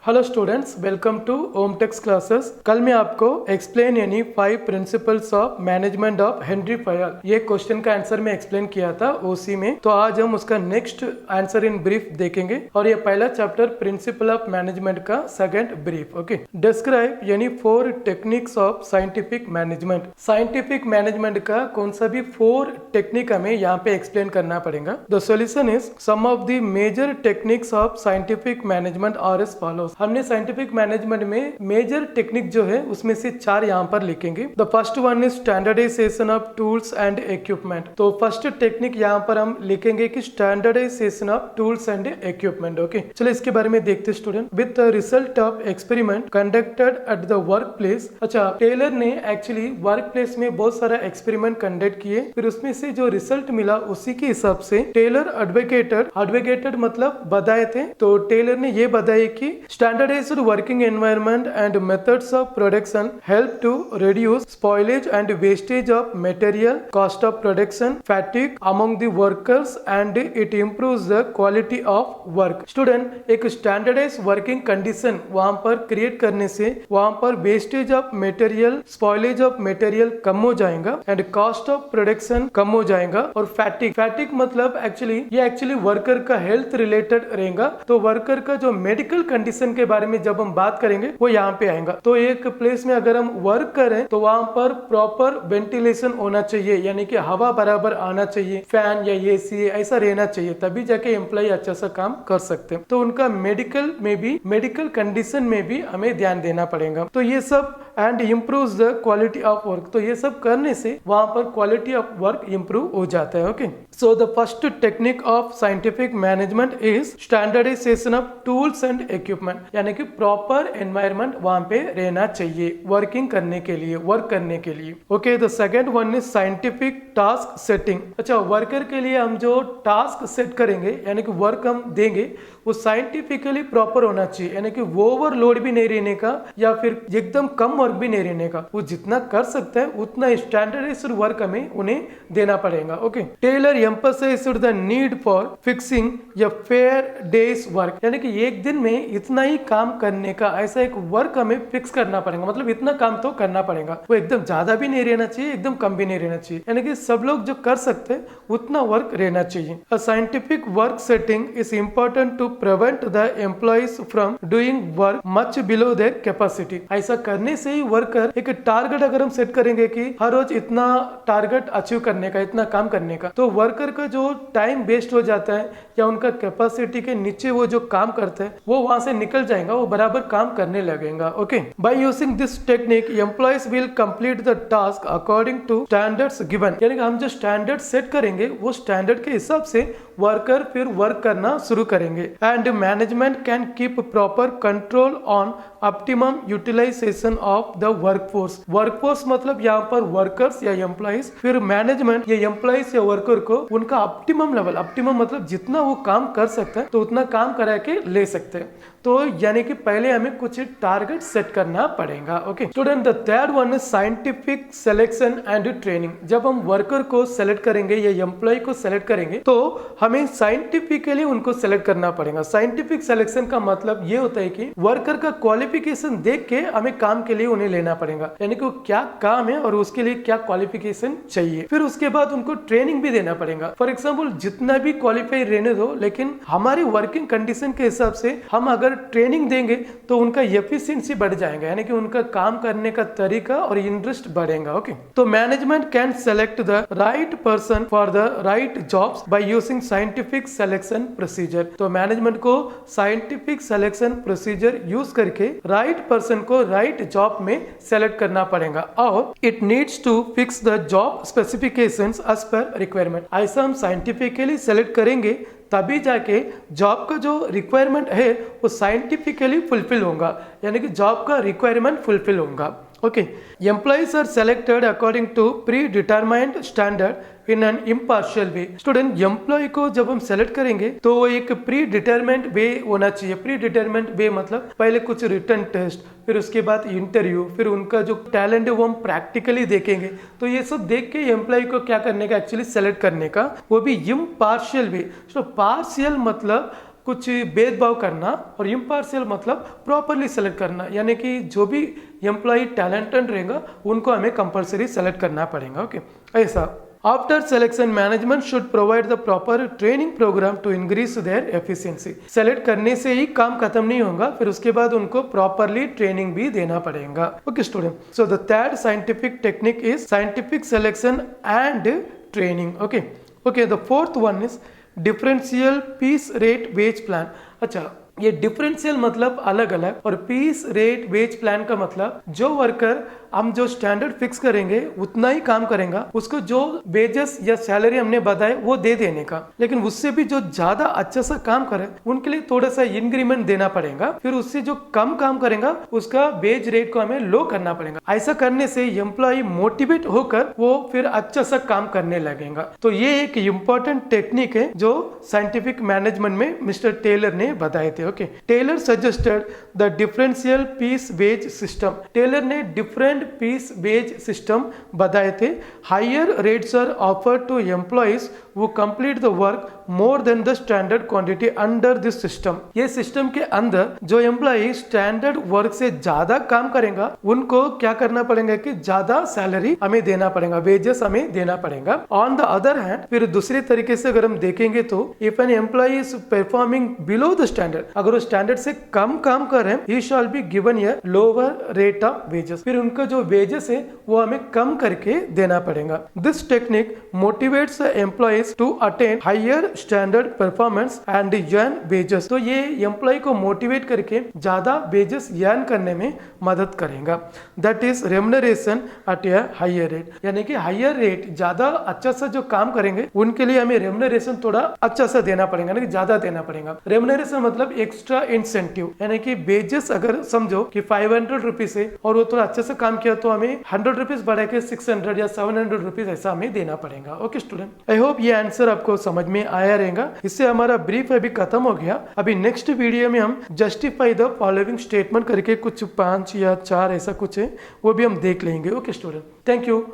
Hello students, welcome to Omtex classes. कल मैं आपको एक्सप्लेन यानी 5 principles of management of Henry Fayol ये क्वेश्चन का आंसर मैं एक्सप्लेन किया था ओसी में। तो आज हम उसका नेक्स्ट आंसर इन ब्रीफ देखेंगे और ये पहला चैप्टर प्रिंसिपल ऑफ मैनेजमेंट का सेकंड ब्रीफ। ओके, डिस्क्राइब यानी 4 techniques of scientific management. Scientific management का कौन सा भी 4 टेक्निक हमें यहाँ पे एक्सप्लेन करना पड़ेगा। The solution is some of the major techniques of scientific management are as follows. हमने साइंटिफिक मैनेजमेंट में मेजर टेक्निक जो है उसमें से 4 यहाँ पर लिखेंगे। The first one is standardization of tools and equipment. तो फर्स्ट टेक्निक यहाँ पर हम लिखेंगे कि standardization of tools and equipment. Okay, चलो इसके बारे में देखते student. With the result of experiment conducted at the work place. अच्छा, टेलर ने एक्चुअली वर्क प्लेस में बहुत सारा एक्सपेरिमेंट कंडक्ट किए, फिर उसमें से जो रिजल्ट मिला उसी के हिसाब से टेलर एडवोकेटेड मतलब बताए थे। तो टेलर ने ये बताया कि standardized working environment and methods of production help to reduce spoilage and wastage of material, cost of production, fatigue among the workers and it improves the quality of work। Student, एक standardise working condition वहां पर create करने से वहां पर wastage of material, spoilage of material कम हो जाएगा एंड कॉस्ट ऑफ प्रोडक्शन कम हो जाएगा। और फैटिक मतलब एक्चुअली वर्कर का हेल्थ रिलेटेड रहेगा। तो वर्कर का जो मेडिकल कंडीशन के बारे में जब हम बात करेंगे वो यहाँ पे आएगा। तो एक प्लेस में अगर हम वर्क करें तो वहां पर प्रॉपर वेंटिलेशन होना चाहिए, यानी कि हवा बराबर आना चाहिए, फैन या एसी ऐसा रहना चाहिए, तभी जाके एम्प्लॉय अच्छा सा काम कर सकते हैं। तो उनका मेडिकल कंडीशन में भी हमें ध्यान देना पड़ेगा। तो ये सब and improve the quality of work. तो ये सब करने से वहां पर क्वालिटी ऑफ वर्क इम्प्रूव हो जाता है। Okay, so the first technique of scientific management is standardization of tools and equipment, यानी कि प्रॉपर एनवायरनमेंट वहां पे रहना चाहिए वर्किंग करने के लिए, वर्क करने के लिए। Okay, the second one is scientific task setting. अच्छा, वर्कर के लिए हम जो टास्क सेट करेंगे यानी कि वर्क हम देंगे वो साइंटिफिकली प्रॉपर होना चाहिए, यानी कि ओवरलोड भी नहीं रहने का या फिर एकदम कम वर्क भी नहीं रहने का। वो जितना कर सकता है उतना स्टैंडर्डाइज्ड वर्क हमें उन्हें देना पड़ेगा। Okay, Taylor emphasised the need for fixing या फेयर डेज वर्क, यानी कि एक दिन में इतना ही काम करने का ऐसा एक वर्क हमें फिक्स करना पड़ेगा। मतलब इतना काम तो करना पड़ेगा, वो एकदम ज्यादा भी नहीं रहना चाहिए, एकदम कम भी नहीं रहना चाहिए, यानी कि सब लोग जो कर सकते हैं उतना वर्क रहना चाहिए। A scientific work setting is important to prevent the employees from doing work much below their capacity. ऐसा करने से ही वर्कर एक टारगेट अगर हम सेट करेंगे कि हर रोज इतना टारगेट अचीव करने का, इतना काम करने का, तो वर्कर का जो टाइम वेस्ट हो जाता है या उनका कैपेसिटी के नीचे वो जो काम करते हैं वो वहां से निकल जाएगा, वो बराबर काम करने लगेगा। Okay, by using this technique employees will complete the task according to standards given, यानी कि हम जो स्टैंडर्ड सेट करेंगे वो स्टैंडर्ड के हिसाब से वर्कर फिर वर्क करना शुरू करेंगे। And management can keep proper control on optimum utilization of the workforce मतलब यहाँ पर वर्कर्स या एम्प्लॉइज, फिर मैनेजमेंट ये एम्प्लॉइज या वर्कर को उनका ऑप्टिमम मतलब जितना वो काम कर सकते हैं तो उतना काम करा के ले सकते हैं। तो यानी कि पहले हमें कुछ टारगेट सेट करना पड़ेगा। Okay student, the third one is scientific selection and training. जब हम वर्कर को सेलेक्ट करेंगे या एम्प्लॉय को सेलेक्ट करेंगे तो हमें साइंटिफिकली उनको सेलेक्ट करना पड़ेगा। साइंटिफिक सिलेक्शन का मतलब ये होता है कि वर्कर का क्वालिफिकेशन देख के हमें काम के लिए उन्हें लेना पड़ेगा, यानी कि वो क्या काम है और उसके लिए क्या क्वालिफिकेशन चाहिए। फिर उसके बाद उनको ट्रेनिंग भी देना पड़ेगा। फॉर एग्जाम्पल, जितना भी क्वालिफाई रहने दो, लेकिन हमारी वर्किंग कंडीशन के हिसाब से हम अगर ट्रेनिंग देंगे तो उनका एफिशिएंसी बढ़ जाएगा, यानी कि उनका काम करने का तरीका और इंटरेस्ट बढ़ेगा। ओके, तो management can select the right person for the right jobs by using scientific selection procedure. तो मैनेजमेंट को साइंटिफिक सिलेक्शन प्रोसीजर यूज करके राइट पर्सन को राइट जॉब में सेलेक्ट करना पड़ेगा और it needs to fix the job specifications as per requirement. ऐसा हम साइंटिफिकली सेलेक्ट करेंगे तभी जाके जॉब का जो रिक्वायरमेंट है वो साइंटिफिकली फुलफिल होगा, यानी कि जॉब का रिक्वायरमेंट फुलफिल होगा। Okay, employees are selected according to predetermined standard in an impartial way. Student, employee को जब हम सेलेक्ट करेंगे तो वो एक प्री डिटरमाइंड वे होना चाहिए। प्री डिटरमाइंड वे मतलब पहले कुछ रिटन टेस्ट, फिर उसके बाद इंटरव्यू, फिर उनका जो टैलेंट है वो हम प्रैक्टिकली देखेंगे। तो ये सब देख के एम्प्लॉय को क्या करने का, एक्चुअली सेलेक्ट करने का, वो भी इम्पार्शियल वे। पार्शियल मतलब कुछ भेदभाव करना, और इम्पार्शियल मतलब प्रॉपरली सेलेक्ट करना, यानी कि जो भी एम्प्लॉय टैलेंटेड रहेगा उनको हमें कंपलसरी सेलेक्ट करना पड़ेगा। ओके, ऐसा। After selection, management should provide the proper training program to increase their efficiency. Select करने से ही काम खत्म नहीं होगा, फिर उसके बाद उनको प्रॉपरली ट्रेनिंग भी देना पड़ेगा। Okay student, so the third scientific technique is scientific selection and training. Okay okay, the fourth one is differential piece rate wage plan. अच्छा, ये डिफरेंशियल मतलब अलग अलग, और पीस रेट वेज प्लान का मतलब जो वर्कर हम जो स्टैंडर्ड फिक्स करेंगे उतना ही काम करेगा, उसको जो वेजेस या सैलरी हमने बताए वो दे देने का, लेकिन उससे भी जो ज्यादा अच्छा सा काम करे उनके लिए थोड़ा सा इंक्रीमेंट देना पड़ेगा, फिर उससे जो कम काम करेगा उसका वेज रेट को हमें लो करना पड़ेगा। ऐसा करने से एम्प्लॉय मोटिवेट होकर वो फिर अच्छा सा काम करने लगेगा। तो ये एक इम्पोर्टेंट टेक्निक है जो साइंटिफिक मैनेजमेंट में मिस्टर टेलर ने बताए थे। Okay, Taylor suggested the differential piece wage system. Taylor ने डिफरेंट पीस वेज सिस्टम बताए थे। Higher rates are offered to employees वो complete the work more than the standard quantity under this system. ये system के अंदर जो employ standard work से ज्यादा काम करेगा उनको क्या करना पड़ेगा कि ज्यादा सैलरी हमें देना पड़ेगा, वेजेस हमें देना पड़ेगा। ऑन द अदर हैंड, फिर दूसरे तरीके से अगर हम देखेंगे तो if an employee is performing below the standard, अगर वो स्टैंडर्ड से कम काम कर रहे हैं, he shall be given a lower rate of wages. फिर उनका जो वेजेस है वो हमें कम करके देना पड़ेगा। This technique motivates employees to attain higher standard performance and earn wages. तो ये एम्प्लॉय को मोटिवेट करके ज्यादा वेजेस अर्न करने में मदद करेगा। That is remuneration at a higher rate, यानी कि हायर रेट, ज्यादा अच्छा सा जो काम करेंगे उनके लिए हमें रेम्युनरेशन थोड़ा अच्छा सा देना पड़ेगा, यानी कि ज्यादा देना पड़ेगा। रेम्युनरेशन मतलब एक्स्ट्रा इंसेंटिव, यानी कि वेजेस अगर समझो कि 500 रुपीज है और वो थोड़ा अच्छे से काम किया तो हमें 100 रुपीज बढ़ा के 600 या 700 रुपीज ऐसा हमें देना पड़ेगा। ओके स्टूडेंट, आई होप ये आंसर आपको समझ में आया रहेगा। इससे हमारा ब्रीफ अभी खत्म हो गया। अभी नेक्स्ट वीडियो में हम जस्टिफाई द फॉलोइंग स्टेटमेंट करके कुछ 5 या 4 ऐसा कुछ है वो भी हम देख लेंगे। Okay student, thank you.